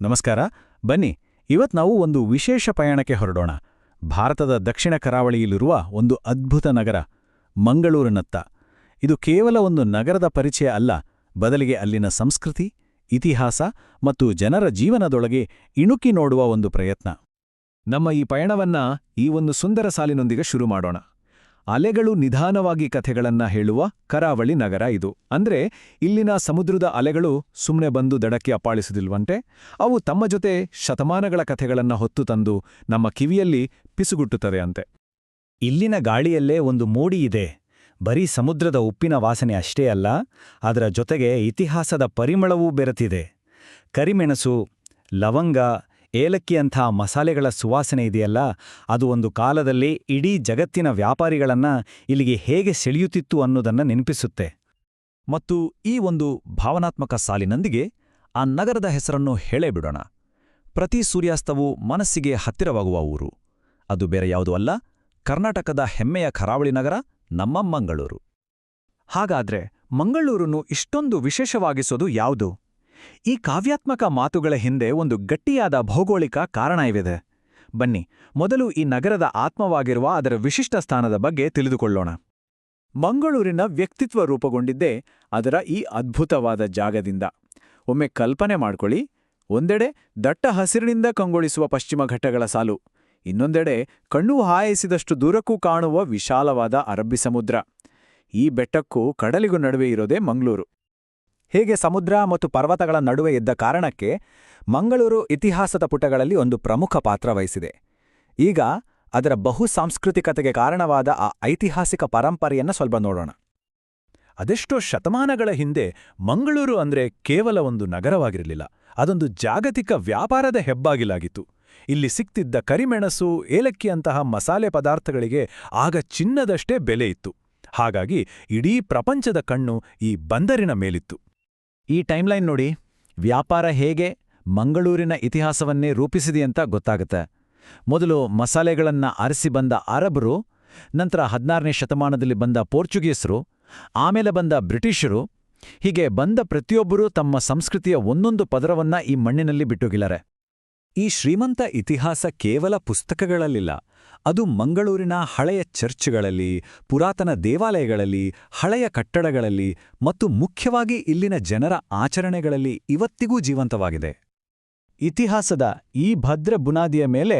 ನಮಸ್ಕಾರ. ಬನ್ನಿ, ಇವತ್ತು ನಾವು ಒಂದು ವಿಶೇಷ ಪಯಣಕ್ಕೆ ಹೊರಡೋಣ. ಭಾರತದ ದಕ್ಷಿಣ ಕರಾವಳಿಯಲ್ಲಿರುವ ಒಂದು ಅದ್ಭುತ ನಗರ, ಮಂಗಳೂರಿನತ್ತ. ಇದು ಕೇವಲ ಒಂದು ನಗರದ ಪರಿಚಯ ಅಲ್ಲ, ಬದಲಿಗೆ ಅಲ್ಲಿನ ಸಂಸ್ಕೃತಿ, ಇತಿಹಾಸ ಮತ್ತು ಜನರ ಜೀವನದೊಳಗೆ ಇಣುಕಿ ನೋಡುವ ಒಂದು ಪ್ರಯತ್ನ. ನಮ್ಮ ಈ ಪಯಣವನ್ನ ಈ ಒಂದು ಸುಂದರ ಸಾಲಿನೊಂದಿಗೆ ಶುರು ಮಾಡೋಣ. ಅಲೆಗಳು ನಿಧಾನವಾಗಿ ಕಥೆಗಳನ್ನ ಹೇಳುವ ಕರಾವಳಿ ನಗರ ಇದು. ಅಂದ್ರೆ ಇಲ್ಲಿನ ಸಮುದ್ರದ ಅಲೆಗಳು ಸುಮ್ಮನೆ ಬಂದು ದಡಕ್ಕೆ ಅಪ್ಪಾಳಿಸುವುದಿಲ್ವಂತೆ, ಅವು ತಮ್ಮ ಜೊತೆ ಶತಮಾನಗಳ ಕಥೆಗಳನ್ನ ಹೊತ್ತು ತಂದು ನಮ್ಮ ಕಿವಿಯಲ್ಲಿ ಪಿಸುಗುಟ್ಟುತ್ತದೆ ಅಂತೆ. ಇಲ್ಲಿನ ಗಾಳಿಯಲ್ಲೇ ಒಂದು ಮೋಡಿ ಇದೆ. ಬರೀ ಸಮುದ್ರದ ಉಪ್ಪಿನ ವಾಸನೆ ಅಷ್ಟೇ ಅಲ್ಲ, ಅದರ ಜೊತೆಗೆ ಇತಿಹಾಸದ ಪರಿಮಳವೂ ಬೆರೆತಿದೆ. ಕರಿಮೆಣಸು, ಲವಂಗ, ಏಲಕ್ಕಿಯಂಥ ಮಸಾಲೆಗಳ ಸುವಾಸನೆ ಇದೆಯಲ್ಲ, ಅದು ಒಂದು ಕಾಲದಲ್ಲಿ ಇಡೀ ಜಗತ್ತಿನ ವ್ಯಾಪಾರಿಗಳನ್ನ ಇಲ್ಲಿಗೆ ಹೇಗೆ ಸೆಳೆಯುತ್ತಿತ್ತು ಅನ್ನೋದನ್ನ ನೆನಪಿಸುತ್ತೆ. ಮತ್ತು ಈ ಒಂದು ಭಾವನಾತ್ಮಕ ಸಾಲಿನೊಂದಿಗೆ ಆ ನಗರದ ಹೆಸರನ್ನು ಹೇಳೇಬಿಡೋಣ. ಪ್ರತಿ ಸೂರ್ಯಾಸ್ತವೂ ಮನಸ್ಸಿಗೆ ಹತ್ತಿರವಾಗುವ ಊರು. ಅದು ಬೇರೆ ಯಾವುದೂ ಅಲ್ಲ, ಕರ್ನಾಟಕದ ಹೆಮ್ಮೆಯ ಕರಾವಳಿ ನಗರ, ನಮ್ಮ ಮಂಗಳೂರು. ಹಾಗಾದ್ರೆ ಮಂಗಳೂರನ್ನು ಇಷ್ಟೊಂದು ವಿಶೇಷವಾಗಿಸೋದು ಯಾವುದು? ಈ ಕಾವ್ಯಾತ್ಮಕ ಮಾತುಗಳ ಹಿಂದೆ ಒಂದು ಗಟ್ಟಿಯಾದ ಭೌಗೋಳಿಕ ಕಾರಣ ಇವಿದೆ. ಬನ್ನಿ, ಮೊದಲು ಈ ನಗರದ ಆತ್ಮವಾಗಿರುವ ಅದರ ವಿಶಿಷ್ಟ ಸ್ಥಾನದ ಬಗ್ಗೆ ತಿಳಿದುಕೊಳ್ಳೋಣ. ಮಂಗಳೂರಿನ ವ್ಯಕ್ತಿತ್ವ ರೂಪುಗೊಂಡಿದ್ದೇ ಅದರ ಈ ಅದ್ಭುತವಾದ ಜಾಗದಿಂದ. ಒಮ್ಮೆ ಕಲ್ಪನೆ ಮಾಡ್ಕೊಳ್ಳಿ, ಒಂದೆಡೆ ದಟ್ಟ ಹಸಿರಿನಿಂದ ಕಂಗೊಳಿಸುವ ಪಶ್ಚಿಮ ಘಟ್ಟಗಳ ಸಾಲು, ಇನ್ನೊಂದೆಡೆ ಕಣ್ಣು ಹಾಯಿಸಿದಷ್ಟು ದೂರಕ್ಕೂ ಕಾಣುವ ವಿಶಾಲವಾದ ಅರಬ್ಬಿ ಸಮುದ್ರ. ಈ ಬೆಟ್ಟಕ್ಕೂ ಕಡಲಿಗೂ ನಡುವೆ ಇರೋದೇ ಮಂಗಳೂರು. ಹೇಗೆ ಸಮುದ್ರ ಮತ್ತು ಪರ್ವತಗಳ ನಡುವೆ ಇದ್ದ ಕಾರಣಕ್ಕೆ ಮಂಗಳೂರು ಇತಿಹಾಸದ ಪುಟಗಳಲ್ಲಿ ಒಂದು ಪ್ರಮುಖ ಪಾತ್ರ ವಹಿಸಿದೆ. ಈಗ ಅದರ ಬಹುಸಾಂಸ್ಕೃತಿಕತೆಗೆ ಕಾರಣವಾದ ಆ ಐತಿಹಾಸಿಕ ಪರಂಪರೆಯನ್ನು ಸ್ವಲ್ಪ ನೋಡೋಣ. ಅದೆಷ್ಟೋ ಶತಮಾನಗಳ ಹಿಂದೆ ಮಂಗಳೂರು ಅಂದ್ರೆ ಕೇವಲ ಒಂದು ನಗರವಾಗಿರಲಿಲ್ಲ, ಅದೊಂದು ಜಾಗತಿಕ ವ್ಯಾಪಾರದ ಹೆಬ್ಬಾಗಿಲಾಗಿತ್ತು. ಇಲ್ಲಿ ಸಿಕ್ತಿದ್ದ ಕರಿಮೆಣಸು, ಏಲಕ್ಕಿಯಂತಹ ಮಸಾಲೆ ಪದಾರ್ಥಗಳಿಗೆ ಆಗ ಚಿನ್ನದಷ್ಟೇ ಬೆಲೆ ಇತ್ತು. ಹಾಗಾಗಿ ಇಡೀ ಪ್ರಪಂಚದ ಕಣ್ಣು ಈ ಬಂದರಿನ ಮೇಲಿತ್ತು. ಈ ಟೈಮ್ಲೈನ್ ನೋಡಿ, ವ್ಯಾಪಾರ ಹೇಗೆ ಮಂಗಳೂರಿನ ಇತಿಹಾಸವನ್ನೇ ರೂಪಿಸಿದೆಯಂತ ಗೊತ್ತಾಗುತ್ತೆ. ಮೊದಲು ಮಸಾಲೆಗಳನ್ನ ಅರಸಿ ಬಂದ ಅರಬರು, ನಂತರ 16ನೇ ಶತಮಾನದಲ್ಲಿ ಬಂದ ಪೋರ್ಚುಗೀಸರು, ಆಮೇಲೆ ಬಂದ ಬ್ರಿಟಿಷರು. ಹೀಗೆ ಬಂದ ಪ್ರತಿಯೊಬ್ಬರೂ ತಮ್ಮ ಸಂಸ್ಕೃತಿಯ ಒಂದೊಂದು ಪದರವನ್ನ ಈ ಮಣ್ಣಿನಲ್ಲಿ ಬಿಟ್ಟೋಗಿದ್ದಾರೆ. ಈ ಶ್ರೀಮಂತ ಇತಿಹಾಸ ಕೇವಲ ಪುಸ್ತಕಗಳಲ್ಲಿಲ್ಲ, ಅದು ಮಂಗಳೂರಿನ ಹಳೆಯ ಚರ್ಚ್ಗಳಲ್ಲಿ, ಪುರಾತನ ದೇವಾಲಯಗಳಲ್ಲಿ, ಹಳೆಯ ಕಟ್ಟಡಗಳಲ್ಲಿ ಮತ್ತು ಮುಖ್ಯವಾಗಿ ಇಲ್ಲಿನ ಜನರ ಆಚರಣೆಗಳಲ್ಲಿ ಇವತ್ತಿಗೂ ಜೀವಂತವಾಗಿದೆ. ಇತಿಹಾಸದ ಈ ಭದ್ರ ಬುನಾದಿಯ ಮೇಲೆ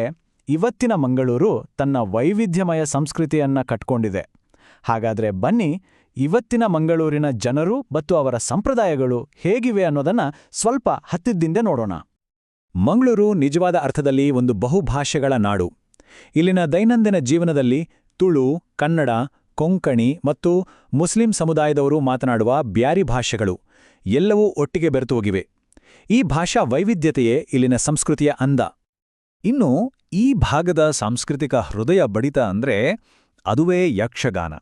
ಇವತ್ತಿನ ಮಂಗಳೂರು ತನ್ನ ವೈವಿಧ್ಯಮಯ ಸಂಸ್ಕೃತಿಯನ್ನ ಕಟ್ಕೊಂಡಿದೆ. ಹಾಗಾದ್ರೆ ಬನ್ನಿ, ಇವತ್ತಿನ ಮಂಗಳೂರಿನ ಜನರು ಮತ್ತು ಅವರ ಸಂಪ್ರದಾಯಗಳು ಹೇಗಿವೆ ಅನ್ನೋದನ್ನ ಸ್ವಲ್ಪ ಹತ್ತಿದ್ದಿಂದೆ ನೋಡೋಣ. ಮಂಗಳೂರು ನಿಜವಾದ ಅರ್ಥದಲ್ಲಿ ಒಂದು ಬಹುಭಾಷೆಗಳ ನಾಡು. ಇಲ್ಲಿನ ದೈನಂದಿನ ಜೀವನದಲ್ಲಿ ತುಳು, ಕನ್ನಡ, ಕೊಂಕಣಿ ಮತ್ತು ಮುಸ್ಲಿಂ ಸಮುದಾಯದವರು ಮಾತನಾಡುವ ಬ್ಯಾರಿ ಭಾಷೆಗಳು ಎಲ್ಲವೂ ಒಟ್ಟಿಗೆ ಬೆರೆತು ಹೋಗಿವೆ. ಈ ಭಾಷಾ ವೈವಿಧ್ಯತೆಯೇ ಇಲ್ಲಿನ ಸಂಸ್ಕೃತಿಯ ಅಂದ. ಇನ್ನು ಈ ಭಾಗದ ಸಾಂಸ್ಕೃತಿಕ ಹೃದಯ ಬಡಿತ ಅಂದ್ರೆ ಅದುವೇ ಯಕ್ಷಗಾನ.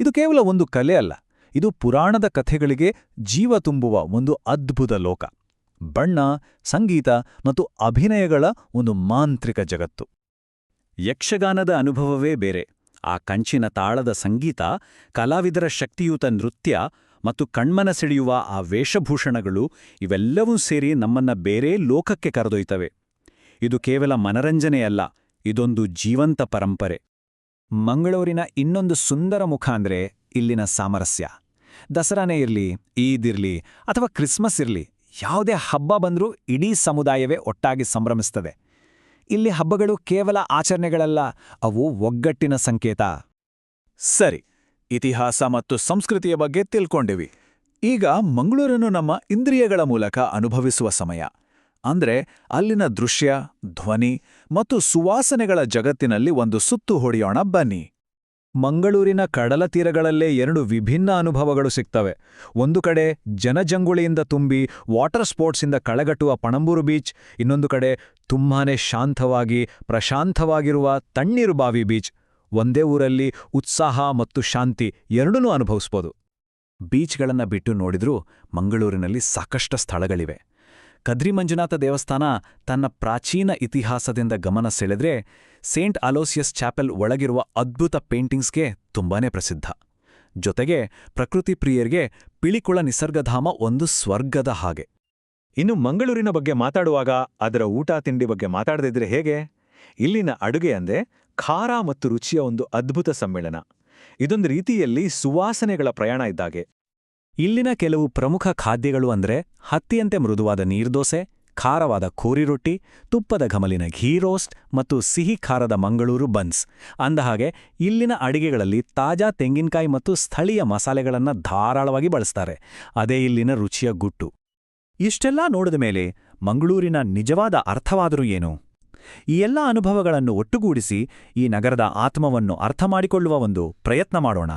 ಇದು ಕೇವಲ ಒಂದು ಕಲೆ ಅಲ್ಲ, ಇದು ಪುರಾಣದ ಕಥೆಗಳಿಗೆ ಜೀವ ತುಂಬುವ ಒಂದು ಅದ್ಭುತ ಲೋಕ. ಬಣ್ಣ, ಸಂಗೀತ ಮತ್ತು ಅಭಿನಯಗಳ ಒಂದು ಮಾಂತ್ರಿಕ ಜಗತ್ತು. ಯಕ್ಷಗಾನದ ಅನುಭವವೇ ಬೇರೆ. ಆ ಕಂಚಿನ ತಾಳದ ಸಂಗೀತ, ಕಲಾವಿದರ ಶಕ್ತಿಯುತ ನೃತ್ಯ ಮತ್ತು ಕಣ್ಮನ ಸೆಳೆಯುವ ಆ ವೇಷಭೂಷಣಗಳು ಇವೆಲ್ಲವೂ ಸೇರಿ ನಮ್ಮನ್ನ ಬೇರೆ ಲೋಕಕ್ಕೆ ಕರೆದೊಯ್ತವೆ. ಇದು ಕೇವಲ ಮನರಂಜನೆಯಲ್ಲ, ಇದೊಂದು ಜೀವಂತ ಪರಂಪರೆ. ಮಂಗಳೂರಿನ ಇನ್ನೊಂದು ಸುಂದರ ಮುಖ ಅಂದ್ರೆ ಇಲ್ಲಿನ ಸಾಮರಸ್ಯ. ದಸರಾನೇ ಇರ್ಲಿ, ಈದ್ ಇರ್ಲಿ ಅಥವಾ ಕ್ರಿಸ್ಮಸ್ ಇರ್ಲಿ, ಯಾವುದೇ ಹಬ್ಬ ಬಂದ್ರೂ ಇಡೀ ಸಮುದಾಯವೇ ಒಟ್ಟಾಗಿ ಸಂಭ್ರಮಿಸ್ತದೆ. ಇಲ್ಲಿ ಹಬ್ಬಗಳು ಕೇವಲ ಆಚರಣೆಗಳಲ್ಲ, ಅವು ಒಗ್ಗಟ್ಟಿನ ಸಂಕೇತ. ಸರಿ, ಇತಿಹಾಸ ಮತ್ತು ಸಂಸ್ಕೃತಿಯ ಬಗ್ಗೆ ತಿಳ್ಕೊಂಡಿವಿ. ಈಗ ಮಂಗಳೂರನ್ನು ನಮ್ಮ ಇಂದ್ರಿಯಗಳ ಮೂಲಕ ಅನುಭವಿಸುವ ಸಮಯ. ಅಂದ್ರೆ ಅಲ್ಲಿನ ದೃಶ್ಯ, ಧ್ವನಿ ಮತ್ತು ಸುವಾಸನೆಗಳ ಜಗತ್ತಿನಲ್ಲಿ ಒಂದು ಸುತ್ತು ಹೊಡೆಯೋಣ ಬನ್ನಿ. ಮಂಗಳೂರಿನ ಕಡಲ ತೀರಗಳಲ್ಲೇ ಎರಡು ವಿಭಿನ್ನ ಅನುಭವಗಳು ಸಿಗ್ತವೆ. ಒಂದು ಕಡೆ ಜನಜಂಗುಳಿಯಿಂದ ತುಂಬಿ ವಾಟರ್ ಸ್ಪೋರ್ಟ್ಸಿಂದ ಕಳೆಗಟ್ಟುವ ಪಣಂಬೂರು ಬೀಚ್, ಇನ್ನೊಂದು ಕಡೆ ತುಂಬಾನೇ ಶಾಂತವಾಗಿ ಪ್ರಶಾಂತವಾಗಿರುವ ತಣ್ಣೀರು ಬಾವಿ ಬೀಚ್. ಒಂದೇ ಊರಲ್ಲಿ ಉತ್ಸಾಹ ಮತ್ತು ಶಾಂತಿ ಎರಡನ್ನೂ ಅನುಭವಿಸ್ಬೋದು. ಬೀಚ್ಗಳನ್ನ ಬಿಟ್ಟು ನೋಡಿದ್ರೂ ಮಂಗಳೂರಿನಲ್ಲಿ ಸಾಕಷ್ಟು ಸ್ಥಳಗಳಿವೆ. ಕದ್ರಿ ಮಂಜುನಾಥ ದೇವಸ್ಥಾನ ತನ್ನ ಪ್ರಾಚೀನ ಇತಿಹಾಸದಿಂದ ಗಮನ ಸೆಳೆದ್ರೆ, ಸೇಂಟ್ ಅಲೋಸಿಯಸ್ ಚಾಪೆಲ್ ಒಳಗಿರುವ ಅದ್ಭುತ ಪೇಂಟಿಂಗ್ಸ್ಗೆ ತುಂಬಾನೇ ಪ್ರಸಿದ್ಧ. ಜೊತೆಗೆ ಪ್ರಕೃತಿ ಪ್ರಿಯರಿಗೆ ಪಿಳಿಕುಳ ನಿಸರ್ಗಧಾಮ ಒಂದು ಸ್ವರ್ಗದ ಹಾಗೆ. ಇನ್ನು ಮಂಗಳೂರಿನ ಬಗ್ಗೆ ಮಾತಾಡುವಾಗ ಅದರ ಊಟ ತಿಂಡಿ ಬಗ್ಗೆ ಮಾತಾಡದಿದ್ರೆ ಹೇಗೆ? ಇಲ್ಲಿನ ಅಡುಗೆ ಅಂದ್ರೆ ಖಾರ ಮತ್ತು ರುಚಿಯ ಒಂದು ಅದ್ಭುತ ಸಮ್ಮಿಳನ. ಇದೊಂದು ರೀತಿಯಲ್ಲಿ ಸುವಾಸನೆಗಳ ಪ್ರಯಾಣ ಇದ್ದಾಗೆ. ಇಲ್ಲಿನ ಕೆಲವು ಪ್ರಮುಖ ಖಾದ್ಯಗಳು ಅಂದ್ರೆ ಹತ್ತಿಯಂತೆ ಮೃದುವಾದ ನೀರ್ದೋಸೆ, ಖಾರವಾದ ಕೋರಿ ರೊಟ್ಟಿ, ತುಪ್ಪದ ಘಮಲಿನ ಘೀ ರೋಸ್ಟ್ ಮತ್ತು ಸಿಹಿ ಖಾರದ ಮಂಗಳೂರು ಬನ್ಸ್. ಅಂದಹಾಗೆ ಇಲ್ಲಿನ ಅಡಿಗೆಗಳಲ್ಲಿ ತಾಜಾ ತೆಂಗಿನಕಾಯಿ ಮತ್ತು ಸ್ಥಳೀಯ ಮಸಾಲೆಗಳನ್ನ ಧಾರಾಳವಾಗಿ ಬಳಸ್ತಾರೆ. ಅದೇ ಇಲ್ಲಿನ ರುಚಿಯ ಗುಟ್ಟು. ಇಷ್ಟೆಲ್ಲ ನೋಡಿದ ಮೇಲೆ ಮಂಗಳೂರಿನ ನಿಜವಾದ ಅರ್ಥವಾದರೂ ಏನು? ಈ ಎಲ್ಲ ಅನುಭವಗಳನ್ನು ಒಟ್ಟುಗೂಡಿಸಿ ಈ ನಗರದ ಆತ್ಮವನ್ನು ಅರ್ಥಮಾಡಿಕೊಳ್ಳುವ ಒಂದು ಪ್ರಯತ್ನ ಮಾಡೋಣ.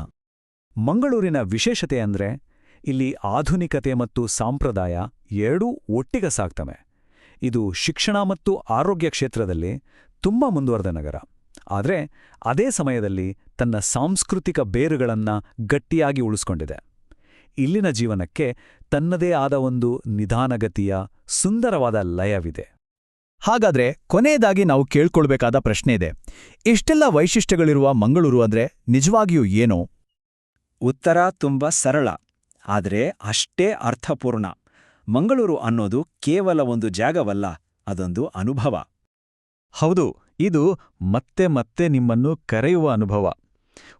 ಮಂಗಳೂರಿನ ವಿಶೇಷತೆ ಅಂದ್ರೆ ಇಲ್ಲಿ ಆಧುನಿಕತೆ ಮತ್ತು ಸಾಂಪ್ರದಾಯ ಎರಡೂ ಒಟ್ಟಿಗೆ ಸಾಗ್ತವೆ. ಇದು ಶಿಕ್ಷಣ ಮತ್ತು ಆರೋಗ್ಯ ಕ್ಷೇತ್ರದಲ್ಲಿ ತುಂಬಾ ಮುಂದುವರೆದ ನಗರ. ಆದರೆ ಅದೇ ಸಮಯದಲ್ಲಿ ತನ್ನ ಸಾಂಸ್ಕೃತಿಕ ಬೇರುಗಳನ್ನ ಗಟ್ಟಿಯಾಗಿ ಉಳಿಸ್ಕೊಂಡಿದೆ. ಇಲ್ಲಿನ ಜೀವನಕ್ಕೆ ತನ್ನದೇ ಆದ ಒಂದು ನಿಧಾನಗತಿಯ ಸುಂದರವಾದ ಲಯವಿದೆ. ಹಾಗಾದ್ರೆ ಕೊನೆಯದಾಗಿ ನಾವು ಕೇಳ್ಕೊಳ್ಬೇಕಾದ ಪ್ರಶ್ನೆ ಇದೆ. ಇಷ್ಟೆಲ್ಲ ವೈಶಿಷ್ಟ್ಯಗಳಿರುವ ಮಂಗಳೂರು ಅಂದ್ರೆ ನಿಜವಾಗಿಯೂ ಏನೋ? ಉತ್ತರ ತುಂಬಾ ಸರಳ, ಆದರೆ ಅಷ್ಟೇ ಅರ್ಥಪೂರ್ಣ. ಮಂಗಳೂರು ಅನ್ನೋದು ಕೇವಲ ಒಂದು ಜಾಗವಲ್ಲ, ಅದೊಂದು ಅನುಭವ. ಹೌದು, ಇದು ಮತ್ತೆ ಮತ್ತೆ ನಿಮ್ಮನ್ನು ಕರೆಯುವ ಅನುಭವ.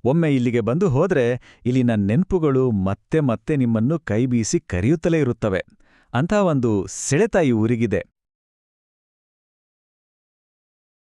ಒಮ್ಮೆ ಇಲ್ಲಿಗೆ ಬಂದು ಹೋದ್ರೆ ಇಲ್ಲಿನ ನೆನ್ಪುಗಳು ಮತ್ತೆ ಮತ್ತೆ ನಿಮ್ಮನ್ನು ಕೈಬೀಸಿ ಕರೆಯುತ್ತಲೇ ಇರುತ್ತವೆ. ಅಂಥ ಒಂದು ಸೆಳೆತ ಈ ಊರಿಗಿದೆ.